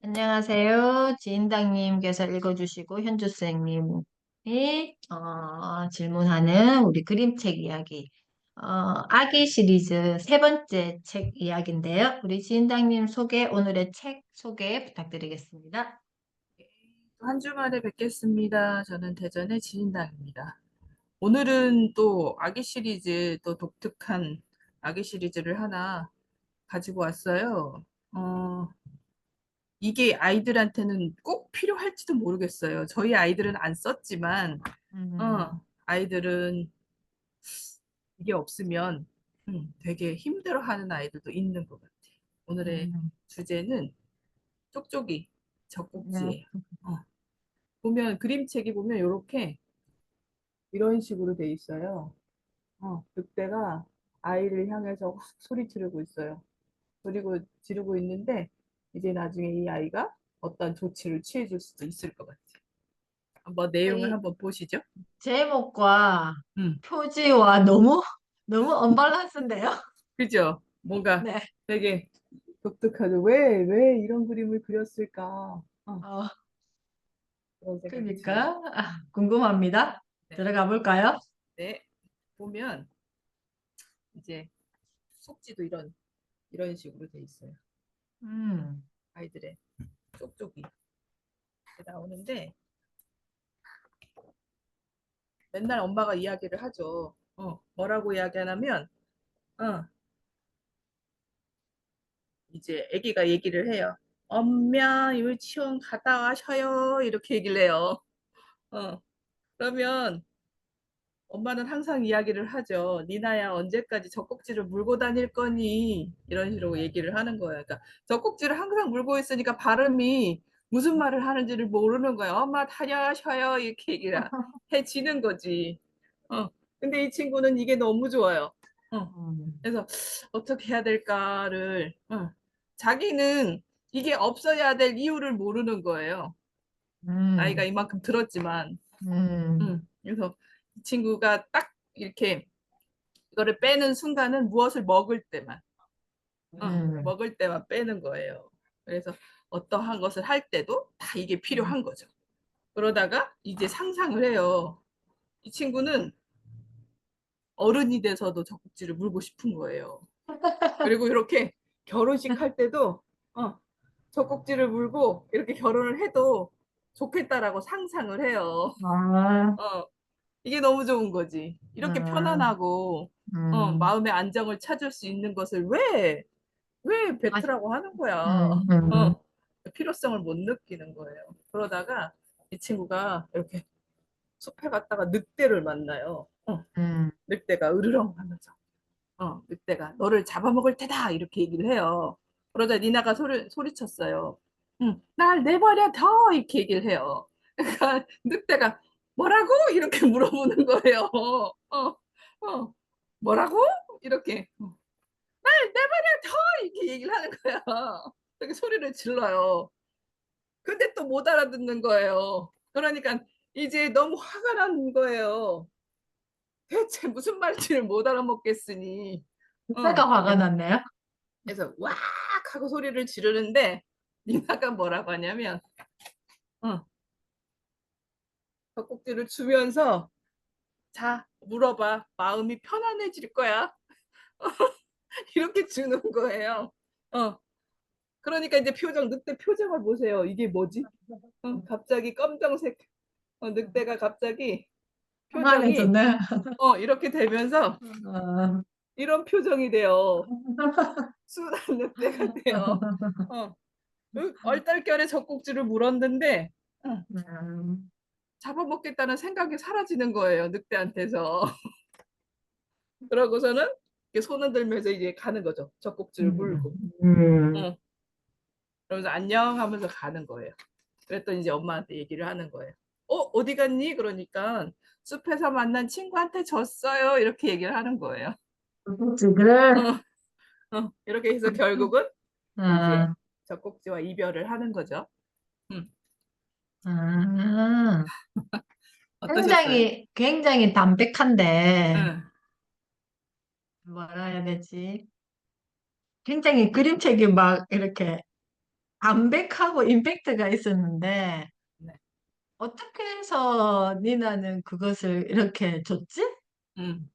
안녕하세요. 지인당님께서 읽어주시고 현주 선생님이 질문하는 우리 그림책 이야기. 아기 시리즈 세 번째 책 이야기인데요. 우리 지인당님 오늘의 책 소개 부탁드리겠습니다. 한 주 만에 뵙겠습니다. 저는 대전의 지인당입니다. 오늘은 또 아기 시리즈, 또 독특한 아기 시리즈를 하나 가지고 왔어요. 어, 이게 아이들한테는 꼭 필요할지도 모르겠어요. 저희 아이들은 안 썼지만, 음, 아이들은 이게 없으면 되게 힘들어하는 아이들도 있는 것 같아요. 오늘의 음, 주제는 쪽쪽이 네. 젖꼭지예요. 어, 보면 그림책이 보면 이렇게 이런 식으로 돼 있어요. 늑대가 아이를 향해서 확 소리 지르고 있어요. 그리고 지르고 있는데 이제 나중에 이 아이가 어떤 조치를 취해 줄 수도 있을 것 같아요. 한번 내용을 이 한번 보시죠. 제목과 음, 표지와 너무 언밸런스인데요. 그죠? 뭔가 네. 되게 독특하죠. 왜 이런 그림을 그렸을까? 어, 그런 생각이 들어요. 그러니까 궁금합니다. 네. 들어가 볼까요? 네. 보면 이제 속지도 이런 식으로 돼 있어요. 음. 아이들의 쪽쪽이 나오는데 맨날 엄마가 이야기를 하죠. 뭐라고 이야기하냐면, 어, 이제 아기가 얘기를 해요. 엄마, 유치원 갔다 와셔요. 이렇게 얘기를 해요. 어, 그러면 엄마는 항상 이야기를 하죠. 니나야, 언제까지 젖꼭지를 물고 다닐 거니? 이런 식으로 얘기를 하는 거예요. 그러니까 젖꼭지를 항상 물고 있으니까 발음이 무슨 말을 하는지를 모르는 거예요. 엄마, 다녀셔요. 이렇게 얘기를 해지는 거지. 근데 이 친구는 이게 너무 좋아요. 어, 음. 그래서 어떻게 해야 될까를, 자기는 이게 없어야 될 이유를 모르는 거예요. 나이가 음, 이만큼 들었지만. 음, 그래서 이 친구가 딱 이렇게 이거를 빼는 순간은 무엇을 음, 먹을 때만 빼는 거예요. 그래서 어떠한 것을 할 때도 다 이게 음. 필요한 거죠. 그러다가 이제 상상을 해요. 이 친구는 어른이 돼서도 젖꼭지를 물고 싶은 거예요. 그리고 이렇게 결혼식 할 때도 젖꼭지를 물고 이렇게 결혼을 해도 좋겠다라고 상상을 해요. 아, 어, 이게 너무 좋은 거지. 이렇게 음, 편안하고 음, 마음의 안정을 찾을 수 있는 것을 왜 아, 뱉으라고 하는 거야. 음, 음, 필요성을 못 느끼는 거예요. 그러다가 이 친구가 이렇게 숲에 갔다가 늑대를 만나요. 음, 늑대가 으르렁 하면서 늑대가 너를 잡아먹을 테다 이렇게 얘기를 해요. 그러자 니나가 소리쳤어요. 날 내버려 둬 이렇게 얘기를 해요. 그러니까 늑대가 뭐라고 이렇게 물어보는 거예요. 뭐라고 이렇게 날 내버려 둬 이렇게 얘기를 하는 거야. 이렇게 소리를 질러요. 근데 또 못 알아듣는 거예요. 그러니까 이제 너무 화가 난 거예요. 대체 무슨 말인지를 못 알아먹겠으니. 내가 화가 그래서 났네요. 왁 하고 소리를 지르는데 니나가 뭐라고 하냐면 어, 젖꼭지를 주면서 자 물어봐 마음이 편안해질 거야 이렇게 주는 거예요. 어, 그러니까 이제 늑대 표정을 보세요. 이게 뭐지? 갑자기 검정색 늑대가 갑자기 표정이 평안해졌네. 이렇게 되면서 어, 이런 표정이 돼요. 순한 늑대가 돼요. 어, 얼떨결에 젖꼭지를 물었는데 음, 잡아먹겠다는 생각이 사라지는 거예요. 늑대한테서. 그러고서는 이렇게 손을 들면서 이제 가는 거죠. 젖꼭지를 물고. 음, 응. 그러면서 안녕 하면서 가는 거예요. 그랬더니 이제 엄마한테 얘기를 하는 거예요. 어디 갔니? 그러니까 숲에서 만난 친구한테 줬어요. 이렇게 얘기를 하는 거예요. 그래. 어, 이렇게 해서 결국은 이제 아, 젖꼭지와 이별을 하는 거죠. 음, 아, 어떠셨어요? 굉장히 담백한데, 응, 뭐라 해야 되지? 굉장히 그림책이 막 이렇게 담백하고 임팩트가 있었는데 네. 어떻게 해서 니나는 그것을 이렇게 줬지? 음,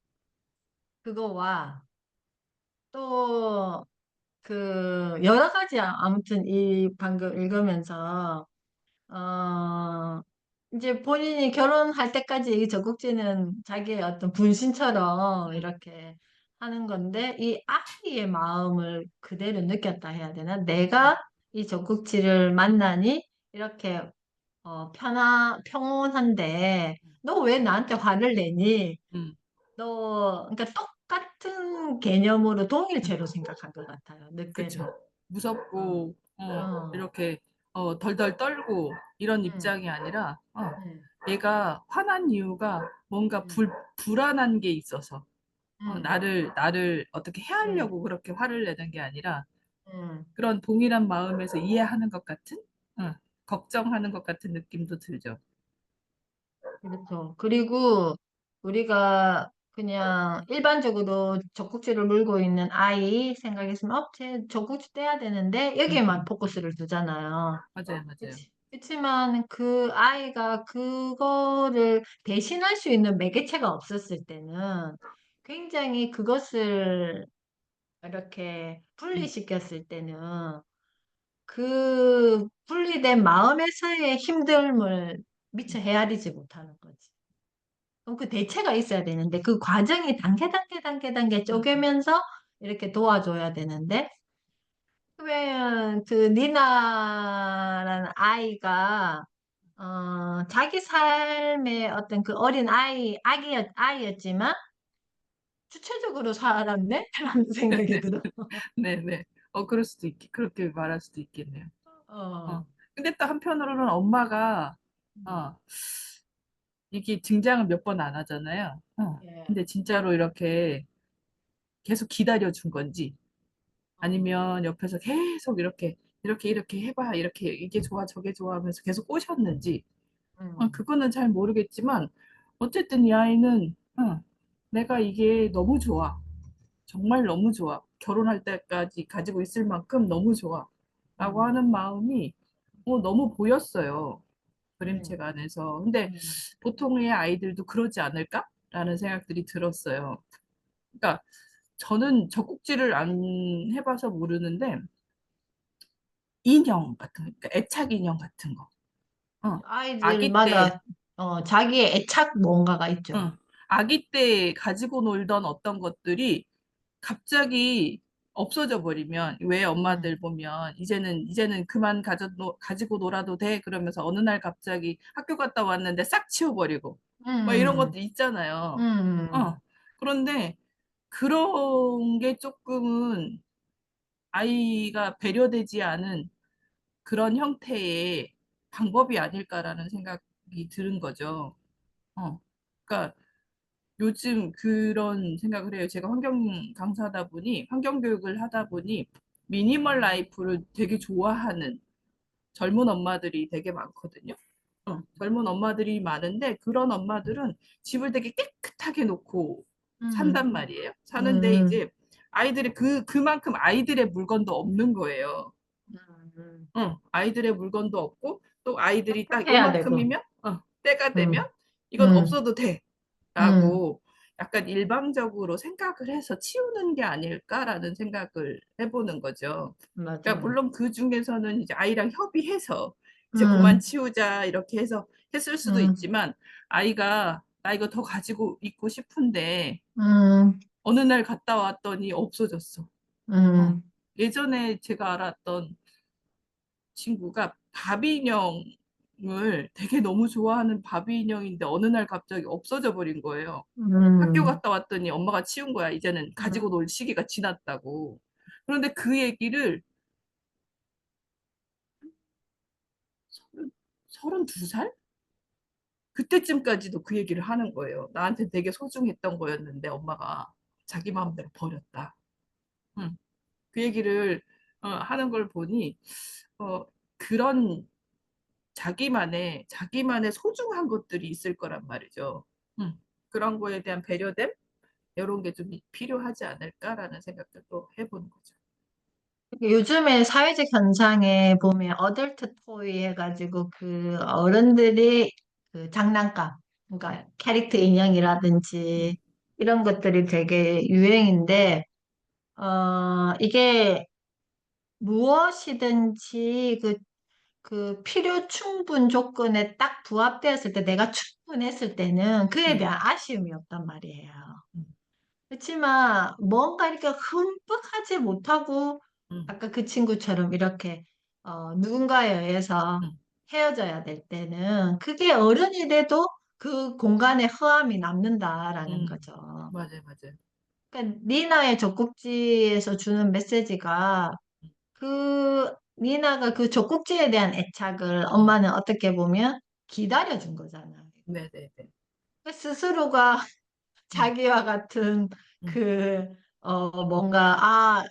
그거와 또 그 여러 가지 아무튼 이 방금 읽으면서 이제 본인이 결혼할 때까지 이 젖꼭지는 자기의 어떤 분신처럼 음, 이렇게 하는 건데 이 아이의 마음을 그대로 느꼈다 해야 되나? 음, 내가 이 젖꼭지를 만나니 이렇게 평온한데 너 왜 나한테 화를 내니? 음, 그러니까 똑같은 개념으로 음. 동일체로 생각한 것 같아요. 그쵸. 늑대는. 어, 무섭고, 어, 이렇게, 덜덜 떨고, 이런 응, 입장이 아니라, 응, 얘가 화난 이유가 뭔가 응, 불안한 게 있어서, 응, 나를 어떻게 응, 해하려고 그렇게 화를 내는 게 아니라, 응. 그런 동일한 마음에서 이해하는 것 같은, 걱정하는 것 같은 느낌도 들죠. 그렇죠. 그리고 우리가 그냥 일반적으로 젖꼭지를 물고 있는 아이 생각했으면, 쟤 젖꼭지 떼야 되는데, 음, 여기에만 음. 포커스를 두잖아요. 맞아요, 맞아요. 그렇지만 그 아이가 그거를 대신할 수 있는 매개체가 없었을 때는 굉장히 그것을 이렇게 음, 분리시켰을 때는 그 분리된 마음에서의 힘듦을 미처 음, 헤아리지 못하는 거지. 그럼 그 대체가 있어야 되는데 그 과정이 단계 음, 쪼개면서 이렇게 도와줘야 되는데 왜 그 니나라는 아이가 자기 삶의 어떤 그 어린 아이였지만 주체적으로 살았네? 라는 생각이 들어. 네네. 그럴 수도 그렇게 말할 수도 있겠네요. 어, 어. 근데 또 한편으로는 엄마가, 음, 어, 이게 등장을 몇 번 안 하잖아요. 예, 근데 진짜로 이렇게 계속 기다려 준 건지, 어, 아니면 옆에서 계속 이렇게 해봐. 이렇게 이게 좋아, 저게 좋아 하면서 계속 꼬셨는지, 음, 그거는 잘 모르겠지만, 어쨌든 이 아이는, 내가 이게 너무 좋아. 정말 너무 좋아. 결혼할 때까지 가지고 있을 만큼 너무 좋아. 라고 음, 하는 마음이 너무 보였어요. 음, 그림책 안에서. 근데 음. 보통의 아이들도 그러지 않을까? 라는 생각들이 들었어요. 그러니까 저는 젖꼭지를 안 해봐서 모르는데 인형 같은 거, 그러니까 애착 인형 같은 거. 아기 때, 아이들마다 자기의 애착 뭔가가 있죠. 응, 아기 때 가지고 놀던 어떤 것들이 갑자기 없어져 버리면 왜 음, 엄마들 보면 이제는 그만 가지고 놀아도 돼 그러면서 어느 날 갑자기 학교 갔다 왔는데 싹 치워버리고 막 이런 음, 것도 있잖아요. 음, 그런데 그런 게 조금은 아이가 배려되지 않은 그런 형태의 방법이 아닐까라는 생각이 드는 거죠. 그러니까 요즘 그런 생각을 해요. 제가 환경 강사다 보니, 환경 교육을 하다 보니, 미니멀 라이프를 되게 좋아하는 젊은 엄마들이 되게 많거든요. 젊은 엄마들이 많은데, 그런 엄마들은 집을 되게 깨끗하게 놓고 음, 산단 말이에요. 사는데 음, 이제 아이들의 그만큼 아이들의 물건도 없는 거예요. 아이들의 물건도 없고, 또 아이들이 딱 깨끗해야 되고. 요만큼이면, 때가 되면, 음, 이건 음, 없어도 돼. 음, 라고 약간 일방적으로 생각을 해서 치우는 게 아닐까라는 생각을 해보는 거죠. 그러니까 맞아요. 물론 그 중에서는 이제 아이랑 협의해서 이제 그만 음, 치우자 이렇게 해서 했을 수도 음, 있지만 아이가 나 이거 더 가지고 있고 싶은데 음, 어느 날 갔다 왔더니 없어졌어. 어. 음, 예전에 제가 알았던 친구가 바비 인형을 되게 너무 좋아하는 바비 인형인데 어느 날 갑자기 없어져 버린 거예요. 학교 음, 갔다 왔더니 엄마가 치운 거야. 이제는 가지고 놀 시기가 지났다고. 그런데 그 얘기를 서른, 32살? 그때쯤까지도 그 얘기를 하는 거예요. 나한테 되게 소중했던 거였는데 엄마가 자기 마음대로 버렸다. 응. 그 얘기를 하는 걸 보니 어, 그런 자기만의 소중한 것들이 있을 거란 말이죠. 그런 거에 대한 배려됨? 이런 게 좀 필요하지 않을까라는 생각도 해보는 거죠. 요즘에 사회적 현상에 보면 어덜트 토이 해가지고 그 어른들이 그 장난감, 그러니까 캐릭터 인형이라든지 음, 이런 것들이 되게 유행인데, 이게 무엇이든지 그 필요 충분 조건에 딱 부합되었을 때 내가 충분했을 때는 그에 음, 대한 아쉬움이 없단 말이에요. 음, 그렇지만 뭔가 이렇게 흠뻑 하지 못하고 음, 아까 그 친구처럼 이렇게 누군가에 의해서 음, 헤어져야 될 때는 그게 어른이 돼도 그 공간에 허함이 남는다라는 음. 거죠. 맞아요, 맞아요. 그러니까 니나의 젖꼭지에서 주는 메시지가 그 니나가 그 젖꼭지에 대한 애착을 음, 엄마는 어떻게 보면 기다려준 거잖아요. 네네네. 그 스스로가 음, 자기와 같은 음, 그, 뭔가,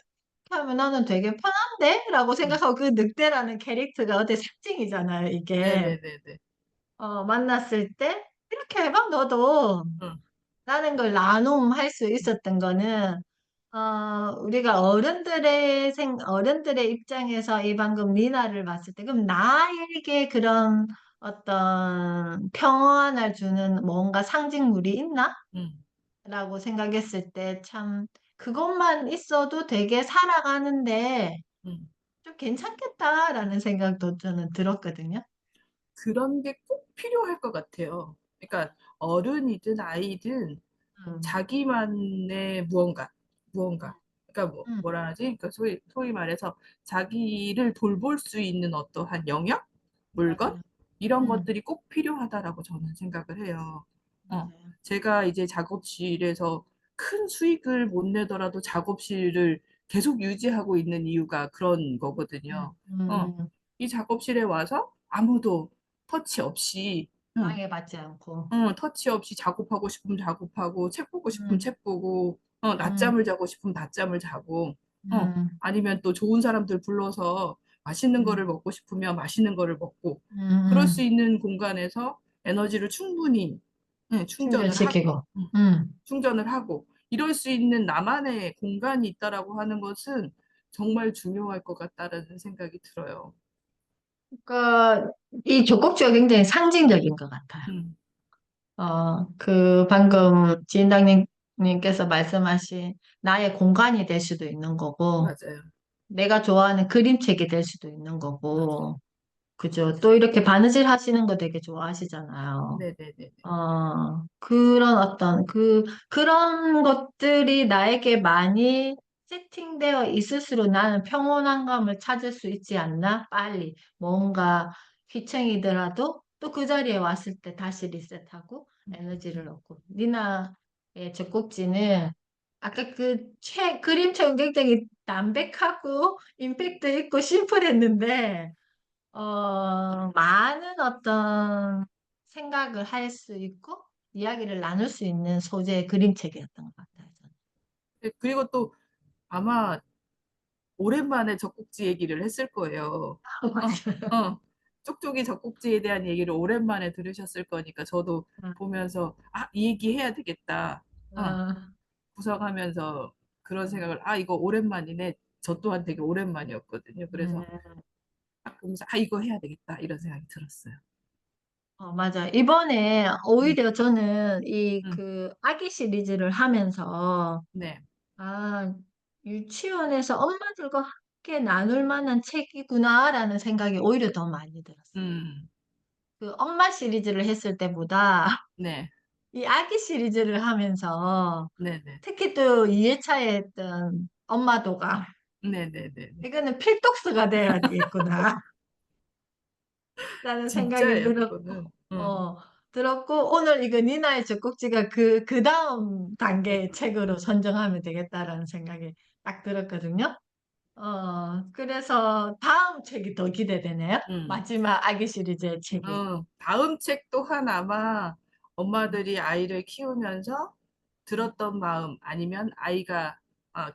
이렇게 하면 나는 되게 편한데? 라고 음, 생각하고 그 늑대라는 캐릭터가 어때 상징이잖아요, 이게. 네네네네. 만났을 때, 이렇게 해봐, 너도. 음, 라는 걸 나눔할 수 음, 있었던 거는, 우리가 어른들의 입장에서 이 방금 리나를 봤을 때, 그럼 나에게 그런 어떤 평안을 주는 뭔가 상징물이 있나? 음, 라고 생각했을 때 참 그것만 있어도 되게 살아가는데 음. 좀 괜찮겠다라는 생각도 저는 들었거든요. 그런 게 꼭 필요할 것 같아요. 그러니까 어른이든 아이든 음, 자기만의 무언가. 그러니까 음, 뭐라 하지? 그러니까 소위 말해서 자기를 돌볼 수 있는 어떠한 영역, 물건 맞아요. 이런 음, 것들이 꼭 필요하다라고 저는 생각을 해요. 어, 맞아요. 제가 이제 작업실에서 큰 수익을 못 내더라도 작업실을 계속 유지하고 있는 이유가 그런 거거든요. 어, 음. 이 작업실에 와서 아무도 터치 없이 방해받지 않고. 터치 없이 작업하고 싶으면 작업하고, 책 보고 싶으면 음, 책 보고, 음, 낮잠을 자고 싶으면 낮잠을 자고, 음, 아니면 또 좋은 사람들 불러서 맛있는 거를 음, 먹고 싶으면 맛있는 거를 먹고, 그럴 수 음. 있는 공간에서 에너지를 충분히 충전을 하고, 충전시키고. 음. 충전을 하고, 이럴 수 있는 나만의 공간이 있다라고 하는 것은 정말 중요할 것 같다라는 생각이 들어요. 그러니까 이 족국주가 굉장히 상징적인 것 같아요. 음, 그 방금 지인당님께서 말씀하신 나의 공간이 될 수도 있는 거고, 맞아요. 내가 좋아하는 그림책이 될 수도 있는 맞아요. 거고, 그죠? 또 이렇게 바느질 하시는 거 되게 좋아하시잖아요. 네네네. 그런 것들이 나에게 많이 세팅되어 있을수록 나는 평온한 감을 찾을 수 있지 않나? 빨리. 뭔가 휘청이더라도 또 그 자리에 왔을 때 다시 리셋하고 에너지를 얻고. 니나의 젖꼭지는 아까 그림처럼 굉장히 담백하고 임팩트 있고 심플했는데, 많은 어떤 생각을 할 수 있고, 이야기를 나눌 수 있는 소재의 그림책이었던 것 같아요, 저는. 그리고 또 아마 오랜만에 젖꼭지 얘기를 했을 거예요. 맞아요. 쪽쪽이 젖꼭지에 대한 얘기를 오랜만에 들으셨을 거니까 저도 보면서 이 얘기 해야 되겠다. 어, 어, 구성하면서 그런 생각을 이거 오랜만이네. 저 또한 되게 오랜만이었거든요. 그래서 음, 그러면서 이거 해야 되겠다 이런 생각이 들었어요. 맞아요. 이번에 음, 오히려 저는 이 음, 그 아기 시리즈를 하면서, 네, 아, 유치원에서 엄마들과 함께 나눌 만한 책이구나라는 생각이 오히려 더 많이 들었어요. 음, 그 엄마 시리즈를 했을 때보다 네, 이 아기 시리즈를 하면서 네, 네, 특히 또 2회차에 했던 엄마도가 네, 네, 네, 네. 이거는 필독스가 돼야 되겠구나 라는 생각이 진짜예요, 들었고 그거는. 어, 들었고 오늘 이거 니나의 젖꼭지가 그 다음 단계의 음, 책으로 선정하면 되겠다라는 생각이 딱 들었거든요. 그래서 다음 책이 더 기대되네요. 음. 마지막 아기 시리즈의 책이. 다음 책 또한 아마 음, 엄마들이 아이를 키우면서 음, 들었던 마음 아니면 아이가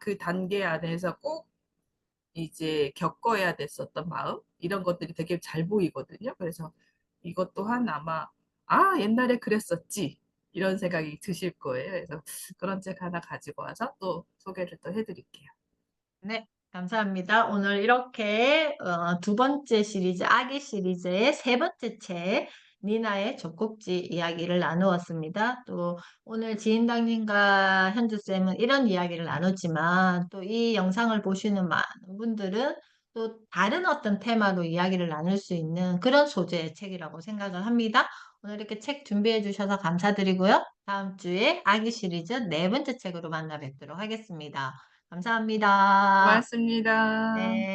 그 단계 안에서 꼭 이제 겪어야 됐었던 마음 이런 것들이 되게 잘 보이거든요. 그래서 이것 또한 아마 옛날에 그랬었지 이런 생각이 드실 거예요. 그래서 그런 책 하나 가지고 와서 또 소개를 또 해드릴게요. 네. 감사합니다. 오늘 이렇게 두 번째 시리즈, 아기 시리즈의 세 번째 책, 니나의 젖꼭지 이야기를 나누었습니다. 또 오늘 지인당님과 현주쌤은 이런 이야기를 나눴지만 또 이 영상을 보시는 많은 분들은 또 다른 어떤 테마로 이야기를 나눌 수 있는 그런 소재의 책이라고 생각을 합니다. 오늘 이렇게 책 준비해 주셔서 감사드리고요. 다음 주에 아기 시리즈 네 번째 책으로 만나 뵙도록 하겠습니다. 감사합니다. 고맙습니다. 네.